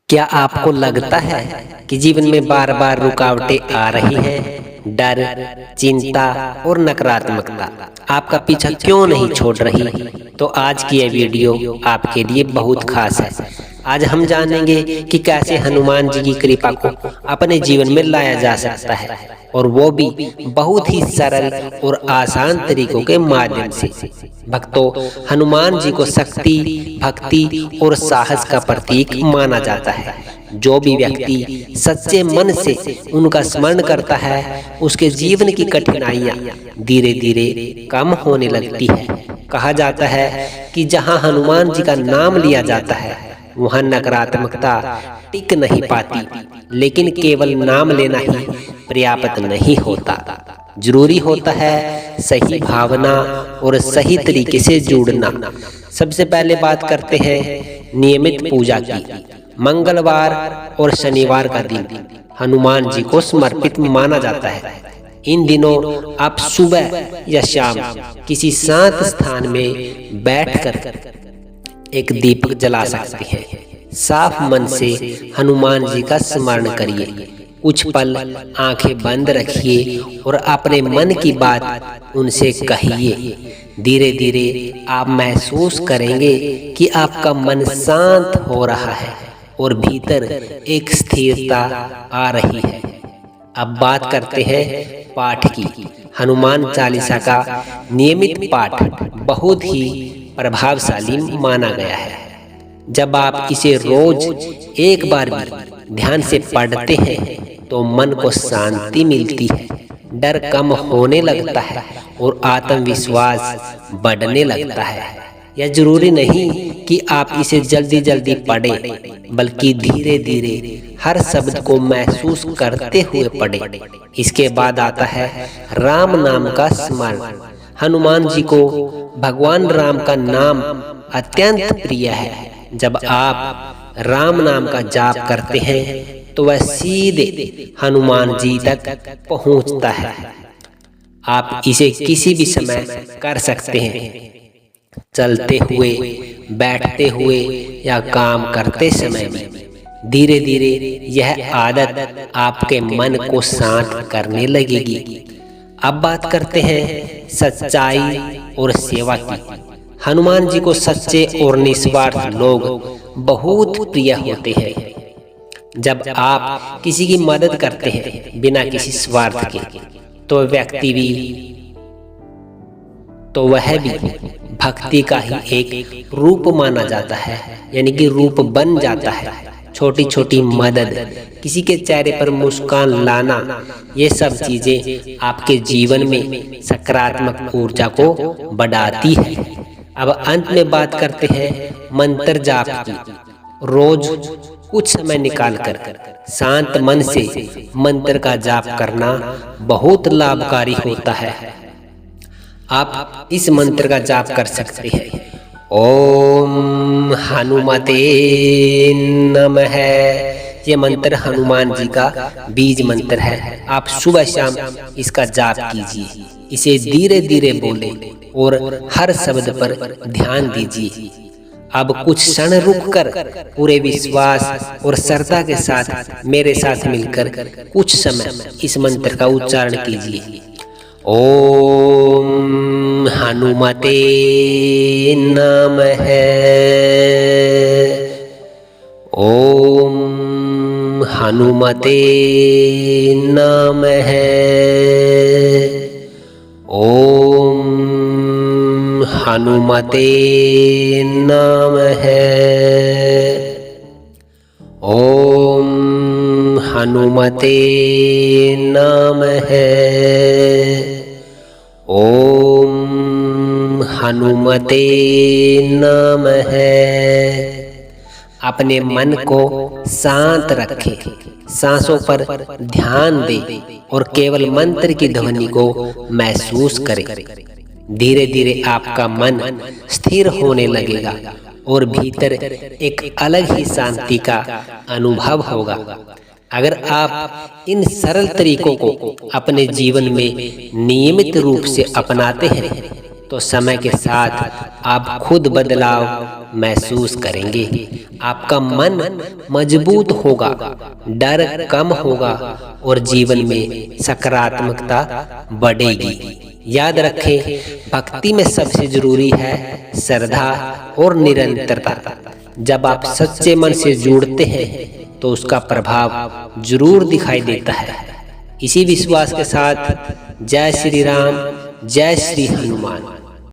क्या आपको लगता है कि जीवन में बार बार रुकावटें आ रही हैं? डर, चिंता और नकारात्मकता आपका पीछा क्यों नहीं छोड़ रही? तो आज की यह वीडियो आपके लिए बहुत खास है। आज हम जानेंगे कि कैसे हनुमान जी की कृपा को अपने जीवन में लाया जा सकता है, और वो भी बहुत ही सरल और आसान तरीकों के माध्यम से। भक्तों, हनुमान जी को शक्ति, भक्ति और साहस का प्रतीक माना जाता है। जो भी व्यक्ति सच्चे मन से उनका स्मरण करता है, उसके जीवन की कठिनाइयां धीरे धीरे कम होने लगती है। कहा जाता है कि जहां हनुमान जी का नाम लिया जाता है, वहां नकारात्मकता टिक नहीं पाती। लेकिन केवल नाम लेना ही पर्याप्त नहीं होता, जरूरी होता है सही भावना और सही तरीके से जुड़ना। सबसे पहले बात करते हैं नियमित पूजा की। मंगलवार और शनिवार का दिन हनुमान जी को समर्पित माना जाता है। इन दिनों आप सुबह या शाम किसी शांत स्थान में बैठकर एक दीपक जला सकते हैं। साफ मन से हनुमान जी का स्मरण करिए। कुछ पल आंखें बंद रखिए और अपने मन की बात उनसे कहिए। धीरे धीरे आप महसूस करेंगे कि आपका मन शांत हो रहा है और भीतर एक स्थिरता आ रही है। अब बात करते हैं पाठ की। हनुमान चालीसा का नियमित पाठ बहुत ही प्रभावशाली माना गया है। जब आप इसे रोज एक बार भी ध्यान से पढ़ते हैं तो मन को शांति मिलती है, डर कम होने लगता है और आत्मविश्वास बढ़ने लगता है। यह जरूरी नहीं कि आप इसे जल्दी जल्दी पढ़ें, बल्कि धीरे धीरे हर शब्द को महसूस करते हुए पढ़ें। इसके बाद आता है राम नाम का स्मरण। हनुमान जी को भगवान राम का नाम अत्यंत प्रिय है। जब आप राम नाम का जाप करते हैं तो वह सीधे हनुमान जी तक पहुंचता है। आप इसे किसी भी समय कर सकते हैं, चलते हुए, बैठते हुए या काम करते समय भी। धीरे धीरे यह आदत आपके मन को शांत करने लगेगी। अब बात करते हैं सच्चाई और सेवा की। हनुमान जी को सच्चे और निस्वार्थ लोग बहुत प्रिय होते हैं। जब आप किसी की मदद करते हैं बिना किसी स्वार्थ के, तो वह भी भक्ति का ही एक रूप माना जाता है, यानी कि रूप बन जाता है। छोटी छोटी मदद, किसी के चेहरे पर मुस्कान लाना, ये सब चीजें आपके जीवन में सकारात्मक ऊर्जा को बढ़ाती है। अब अंत में बात करते हैं मंत्र जाप की। रोज कुछ समय निकालकर शांत मन से मंत्र का जाप करना बहुत लाभकारी होता है। आप इस मंत्र का जाप कर सकते हैं। ओम हनुमते नमः। ये मंत्र हनुमान जी का बीज मंत्र है। आप सुबह शाम इसका जाप कीजिए। इसे धीरे धीरे बोलें और हर शब्द पर ध्यान दीजिए। अब कुछ क्षण रुककर पूरे विश्वास और श्रद्धा के साथ मेरे साथ मिलकर कुछ समय इस मंत्र का उच्चारण कीजिए। ओम हनुमते नमः। ओम हनुमते नमः। ओम हनुमते नमः। ओम हनुमते नमः। ओम हनुमते नमः। अपने मन को शांत रखें, सांसों पर ध्यान दें और केवल मंत्र की ध्वनि को महसूस करें। धीरे धीरे आपका मन स्थिर होने लगेगा और भीतर एक अलग ही शांति का अनुभव होगा। अगर आप इन सरल तरीकों को अपने जीवन में नियमित रूप से अपनाते हैं तो समय के साथ आप खुद बदलाव महसूस करेंगे। आपका मन मजबूत होगा, डर कम होगा और जीवन में सकारात्मकता बढ़ेगी। याद रखें, भक्ति में सबसे जरूरी है श्रद्धा और निरंतरता। जब आप सच्चे मन से जुड़ते हैं तो उसका प्रभाव जरूर दिखाई देता है। इसी विश्वास के साथ जय श्री राम, जय श्री हनुमान।